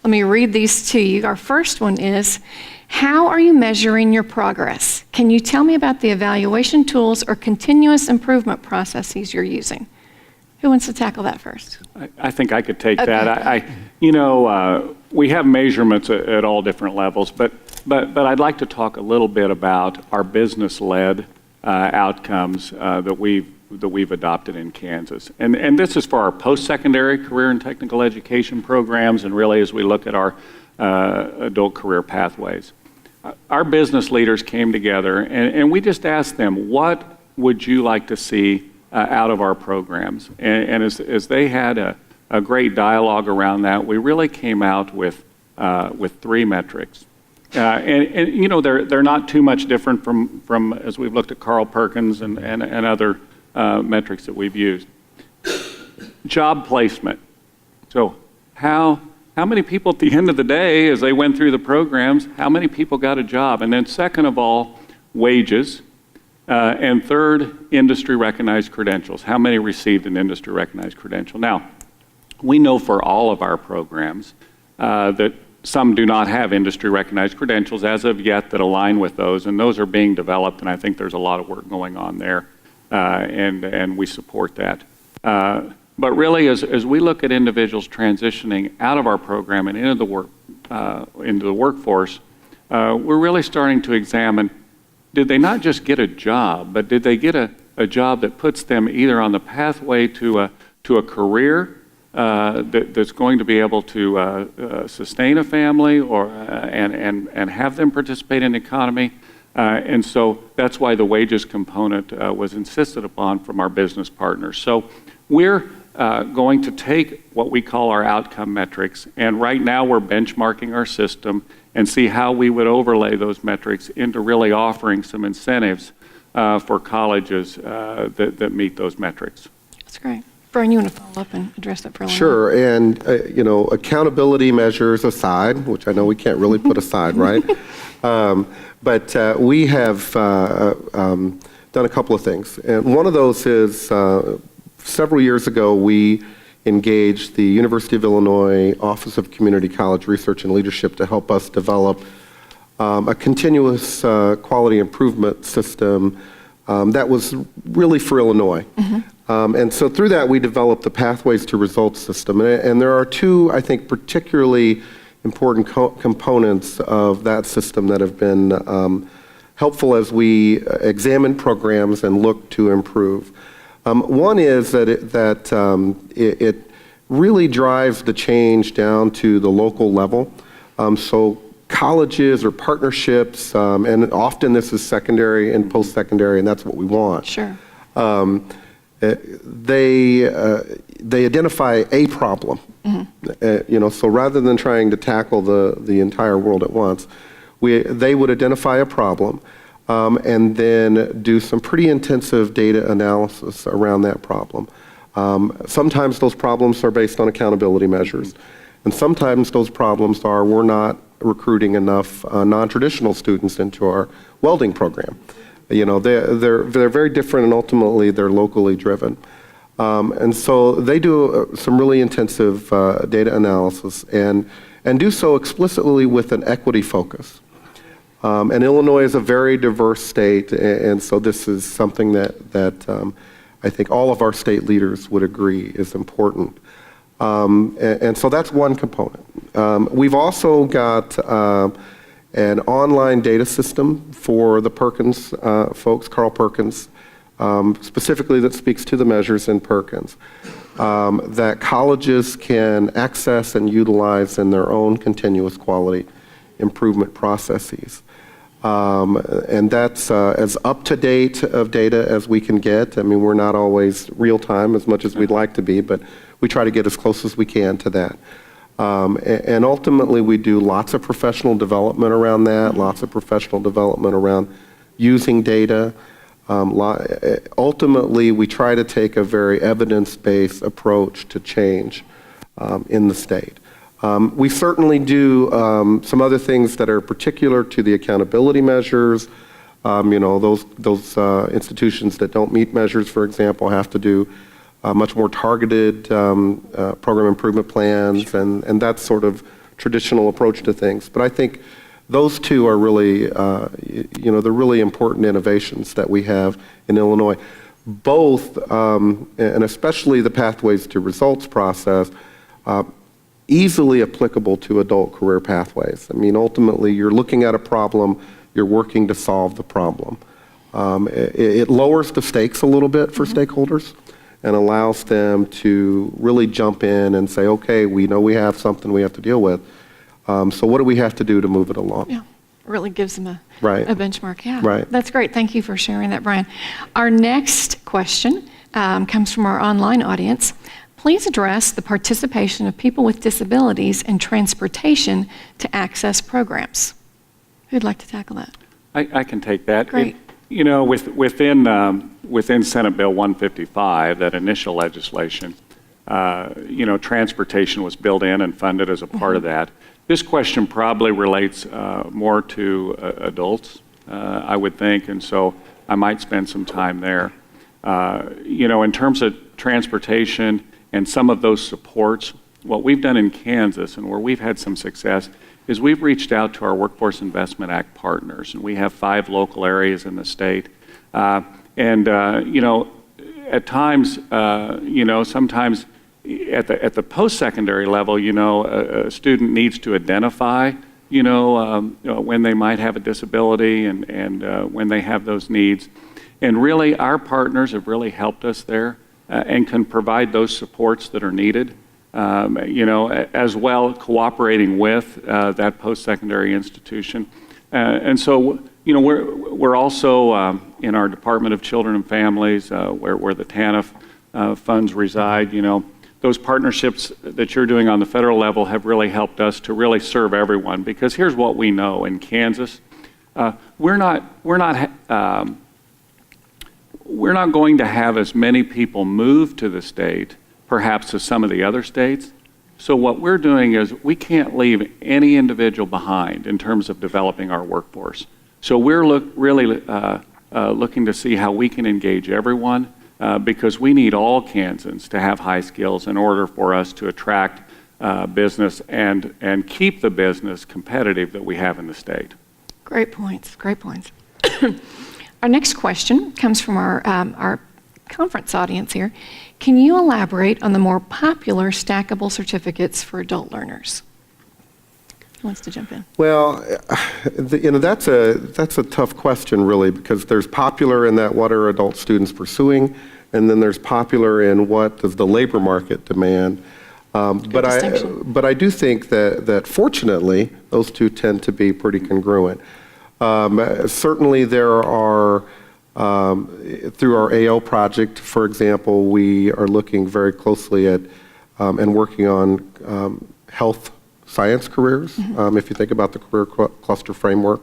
Let me read these to you. Our first one is, how are you measuring your progress? Can you tell me about the evaluation tools or continuous improvement processes you're using? Who wants to tackle that first? I think I could take Okay. that. We have measurements at all different levels, but I'd like to talk a little bit about our business-led outcomes that we've adopted in Kansas. And this is for our post-secondary career and technical education programs, and really as we look at our adult career pathways. Our business leaders came together and we just asked them, what would you like to see out of our programs? And as they had a great dialogue around that, we really came out with 3 metrics. They're not too much different from as we've looked at Carl Perkins and other metrics that we've used. Job placement. So how many people at the end of the day, as they went through the programs, how many people got a job? And then second of all, wages. And third, industry recognized credentials. How many received an industry recognized credential? Now, we know for all of our programs that some do not have industry recognized credentials as of yet that align with those, and those are being developed, and I think there's a lot of work going on there, and we support that. But really, as we look at individuals transitioning out of our program and into the workforce, we're really starting to examine, did they not just get a job, but did they get a job that puts them either on the pathway to a career that's going to be able to sustain a family and have them participate in the economy. And so that's why the wages component was insisted upon from our business partners. So we're going to take what we call our outcome metrics, and right now we're benchmarking our system and see how we would overlay those metrics into really offering some incentives for colleges that meet those metrics. That's great. Brian, you want to follow up and address that for a moment? Sure, and accountability measures aside, which I know we can't really put aside, right? But we have done a couple of things. And one of those is several years ago, we engaged the University of Illinois Office of Community College Research and Leadership to help us develop a continuous quality improvement system that was really for Illinois. Mm-hmm. And so through that, we developed the Pathways to Results system. And there are 2, I think, particularly important components of that system that have been helpful as we examine programs and look to improve. One is that it really drives the change down to the local level. So colleges or partnerships, and often this is secondary and post-secondary, and that's what we want. Sure. They identify a problem. Mm-hmm. So rather than trying to tackle the entire world at once, they would identify a problem and then do some pretty intensive data analysis around that problem. Sometimes those problems are based on accountability measures, and sometimes those problems are we're not recruiting enough non-traditional students into our welding program. They're very different, and ultimately they're locally driven. And so they do some really intensive data analysis and do so explicitly with an equity focus. And Illinois is a very diverse state, and so this is something that I think all of our state leaders would agree is important. And so that's one component. We've also got an online data system for the Perkins folks, Carl Perkins, specifically that speaks to the measures in Perkins, that colleges can access and utilize in their own continuous quality improvement processes. And that's as up-to-date of data as we can get. I mean, we're not always real-time as much as we'd like to be, but we try to get as close as we can to that. And ultimately, we do lots of professional development around that, lots of professional development around using data. Ultimately, we try to take a very evidence-based approach to change in the state. We certainly do some other things that are particular to the accountability measures. Those institutions that don't meet measures, for example, have to do much more targeted program improvement plans, and that's sort of traditional approach to things. But I think those two are really, they're really important innovations that we have in Illinois. Both, and especially the Pathways to Results process, easily applicable to adult career pathways. I mean, ultimately, you're looking at a problem, you're working to solve the problem. It lowers the stakes a little bit for stakeholders and allows them to really jump in and say, okay, we know we have something we have to deal with. So what do we have to do to move it along? Yeah, it really gives them a Right. a benchmark. Yeah, Right. That's great. Thank you for sharing that, Brian. Our next question comes from our online audience. Please address the participation of people with disabilities in transportation to access programs. Who'd like to tackle that? I can take that. Great. Within Senate Bill 155, that initial legislation, transportation was built in and funded as a part of that. This question probably relates more to adults, I would think, and so I might spend some time there. In terms of transportation and some of those supports, what we've done in Kansas and where we've had some success is we've reached out to our Workforce Investment Act partners, and we have 5 local areas in the state. At times, sometimes at the post-secondary level, a student needs to identify, when they might have a disability and when they have those needs. And really, our partners have really helped us there and can provide those supports that are needed, as well cooperating with that post-secondary institution. And so, we're also in our Department of Children and Families, where the TANF funds reside. Those partnerships that you're doing on the federal level have really helped us to really serve everyone. Because here's what we know in Kansas: we're not going to have as many people move to the state, perhaps, as some of the other states. So what we're doing is we can't leave any individual behind in terms of developing our workforce. So we're really looking to see how we can engage everyone, because we need all Kansans to have high skills in order for us to attract business and keep the business competitive that we have in the state. Great points. Great points. Our next question comes from our conference audience here. Can you elaborate on the more popular stackable certificates for adult learners? Who wants to jump in? Well, that's a tough question, really, because there's popular in that what are adult students pursuing, and then there's popular in what does the labor market demand. But I do think that fortunately those two tend to be pretty congruent. Certainly there are, through our AO project, for example, we are looking very closely at and working on health science careers. If you think about the career cluster framework,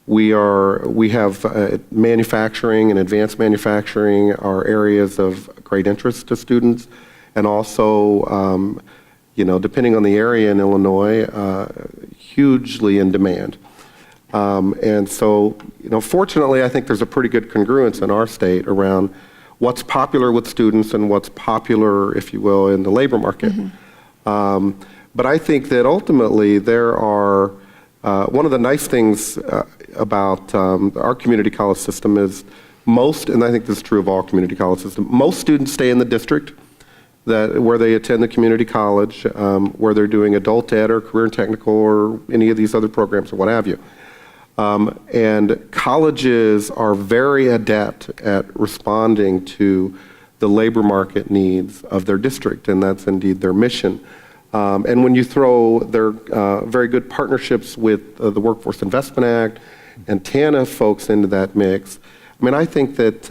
we have manufacturing and advanced manufacturing are areas of great interest to students, and also, depending on the area in Illinois, hugely in demand. And so, fortunately, I think there's a pretty good congruence in our state around what's popular with students and what's popular, if you will, in the labor market. But I think that ultimately there are, one of the nice things about our community college system is and I think this is true of all community college systems, most students stay in the district where they attend the community college, where they're doing adult ed or career and technical or any of these other programs or what have you. And colleges are very adept at responding to the labor market needs of their district, and that's indeed their mission. And when you throw their very good partnerships with the Workforce Investment Act and TANF folks into that mix, I mean, I think that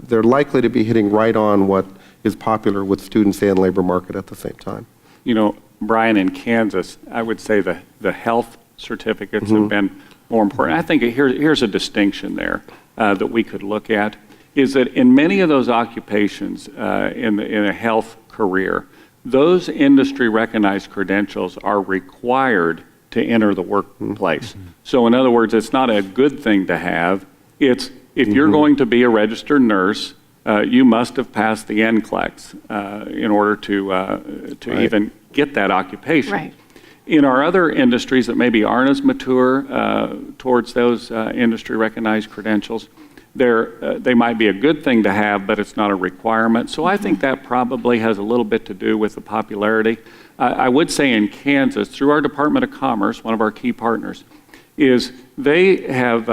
they're likely to be hitting right on what is popular with students and labor market at the same time. Brian, in Kansas, I would say the health certificates have been more important. I think here's a distinction there that we could look at, is that in many of those occupations in a health career, those industry recognized credentials are required to enter the workplace. So in other words, it's not a good thing to have. It's if you're going to be a registered nurse, you must have passed the NCLEX in order to even get that occupation. Right. In our other industries that maybe aren't as mature towards those industry recognized credentials, they might be a good thing to have, but it's not a requirement. So I think that probably has a little bit to do with the popularity. I would say in Kansas, through our Department of Commerce, one of our key partners, is they have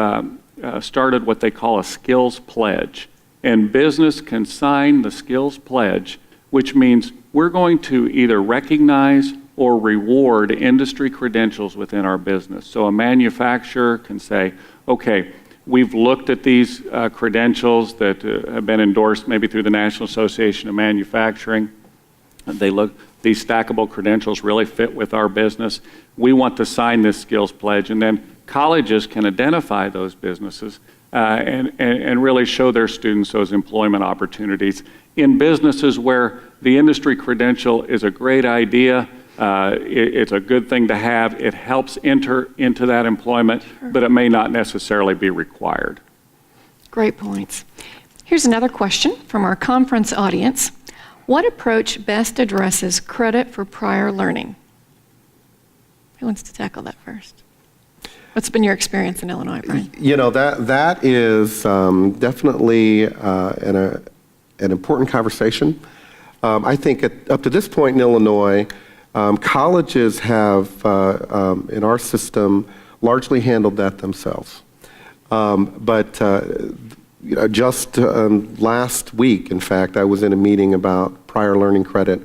started what they call a skills pledge. And business can sign the skills pledge, which means we're going to either recognize or reward industry credentials within our business. So a manufacturer can say, okay, we've looked at these credentials that have been endorsed maybe through the National Association of Manufacturing. They look, these stackable credentials really fit with our business. We want to sign this skills pledge, and then colleges can identify those businesses and really show their students those employment opportunities. In businesses where the industry credential is a great idea, it's a good thing to have, it helps enter into that employment, but it may not necessarily be required. Great points. Here's another question from our conference audience. What approach best addresses credit for prior learning? Who wants to tackle that first? What's been your experience in Illinois, Brian? You know, that is definitely an important conversation. I think up to this point in Illinois, colleges have, in our system, largely handled that themselves. You know, just last week, in fact, I was in a meeting about prior learning credit.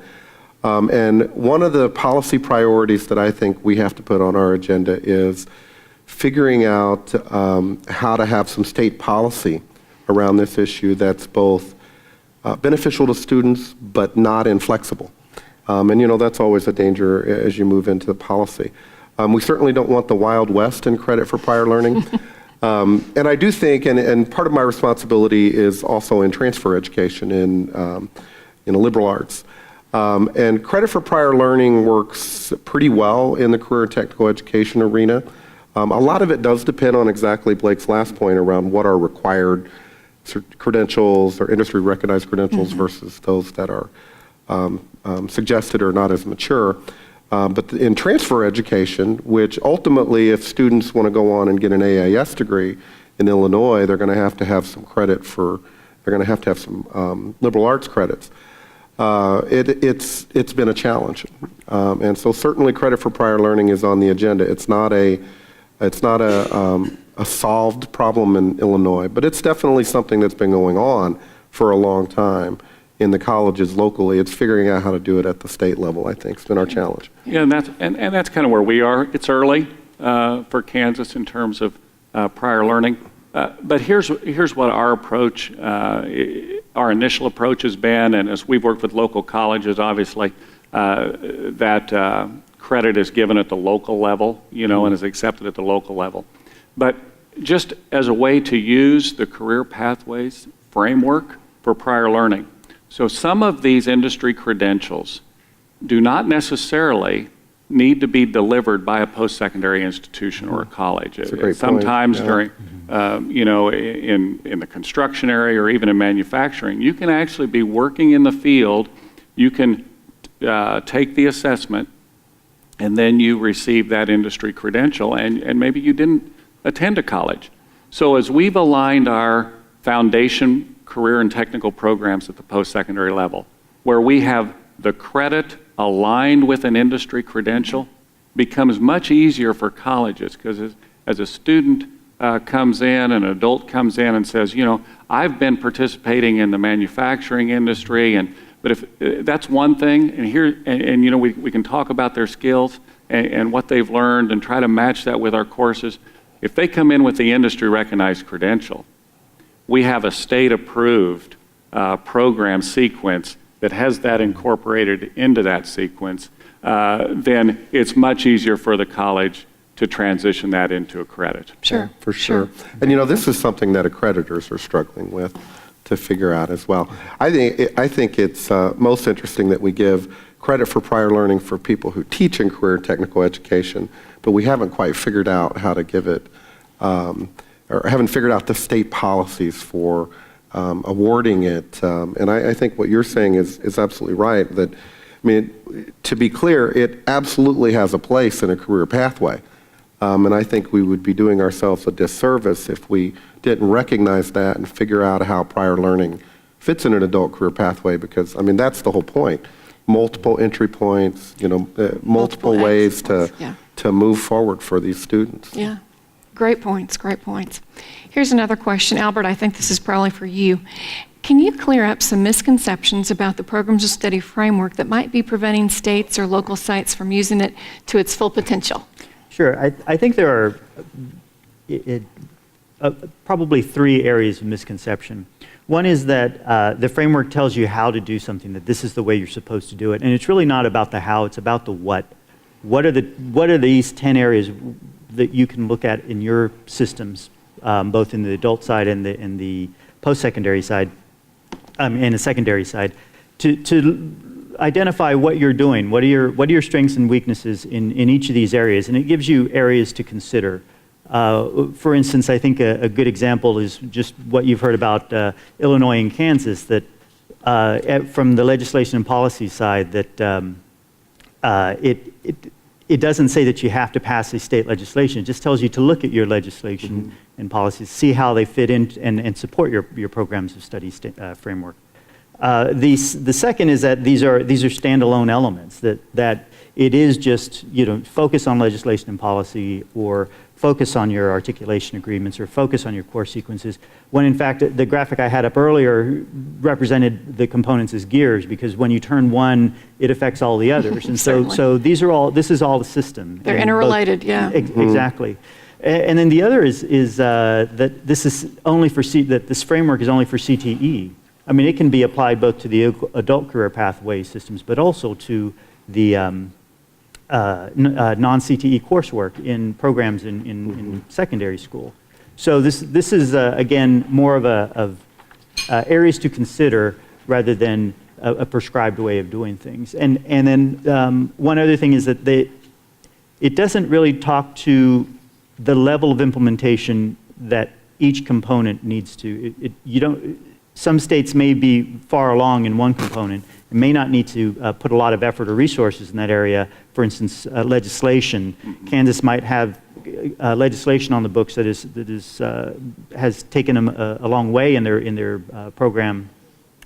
And one of the policy priorities that I think we have to put on our agenda is figuring out how to have some state policy around this issue that's both beneficial to students but not inflexible. And you know, that's always a danger as you move into the policy. We certainly don't want the Wild West in credit for prior learning. And I do think, and part of my responsibility is also in transfer education in liberal arts. And credit for prior learning works pretty well in the career and technical education arena. A lot of it does depend on exactly Blake's last point around what are required credentials or industry recognized credentials versus those that are suggested or not as mature. But in transfer education, which ultimately if students want to go on and get an AIS degree in Illinois, they're going to have some credit for, they're going to have some liberal arts credits. It's been a challenge. And so certainly credit for prior learning is on the agenda. It's not a solved problem in Illinois, but it's definitely something that's been going on for a long time in the colleges locally. It's figuring out how to do it at the state level, I think. It's been our challenge. Yeah, and that's kind of where we are. It's early for Kansas in terms of prior learning. But here's what our approach, our initial approach has been, and as we've worked with local colleges, obviously, that credit is given at the local level, you know, and is accepted at the local level. But just as a way to use the career pathways framework for prior learning. So some of these industry credentials do not necessarily need to be delivered by a post-secondary institution or a college. That's a great Sometimes point. during, you know, in the construction area or even in manufacturing, you can actually be working in the field. You can take the assessment, and then you receive that industry credential, and maybe you didn't attend a college. So as we've aligned our foundation career and technical programs at the post-secondary level, where we have the credit aligned with an industry credential, becomes much easier for colleges, because as a student comes in, an adult comes in and says, you know, I've been participating in the manufacturing industry, but if that's one thing, and you know, we can talk about their skills and what they've learned and try to match that with our courses. If they come in with the industry recognized credential, we have a state-approved program sequence that has that incorporated into that sequence, then it's much easier for the college to transition that into a credit. Sure. Yeah, for sure. And you know, this is something that accreditors are struggling with to figure out as well. I think it's most interesting that we give credit for prior learning for people who teach in career and technical education, but we haven't quite figured out how to give it, or haven't figured out the state policies for awarding it. And I think what you're saying is absolutely right, that I mean, to be clear, it absolutely has a place in a career pathway. And I think we would be doing ourselves a disservice if we didn't recognize that and figure out how prior learning fits in an adult career pathway, because, I mean, that's the whole point. Multiple entry points, multiple ways to move forward for these students. Yeah. Great points, great points. Here's another question. Albert, I think this is probably for you. Can you clear up some misconceptions about the Programs of Study framework that might be preventing states or local sites from using it to its full potential? Sure. I think there are probably 3 areas of misconception. One is that the framework tells you how to do something, that this is the way you're supposed to do it. And it's really not about the how, it's about the what. What are these 10 areas that you can look at in your systems, both in the adult side and the post-secondary side, and the secondary side, to identify what you're doing, what are your strengths and weaknesses in each of these areas, and it gives you areas to consider. For instance, I think a good example is just what you've heard about Illinois and Kansas, that from the legislation and policy side, that it doesn't say that you have to pass a state legislation. It just tells you to look at your legislation and policies, see how they fit in and support your programs of study framework. The second is that these are standalone elements, that it is just, focus on legislation and policy, or focus on your articulation agreements, or focus on your core sequences, when in fact the graphic I had up earlier represented the components as gears, because when you turn one, it affects all the others. And so this is all the system. They're interrelated, yeah. Exactly. And then the other is that this is only for that this framework is only for CTE. I mean, it can be applied both to the adult career pathway systems, but also to the non-CTE coursework in programs in secondary school. So this is again more of areas to consider rather than a prescribed way of doing things. And then one other thing is that it doesn't really talk to the level of implementation that each component needs to. Some states may be far along in one component and may not need to put a lot of effort or resources in that area. For instance, legislation. Kansas might have legislation on the books that has taken them a long way in their program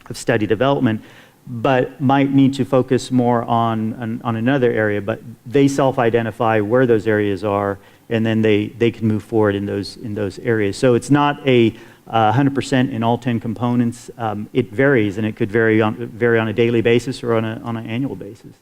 of study development, but might need to focus more on another area. But they self-identify where those areas are, and then they can move forward in those areas. So it's not a 100% in all 10 components. It varies, and it could vary on a daily basis or on an annual basis.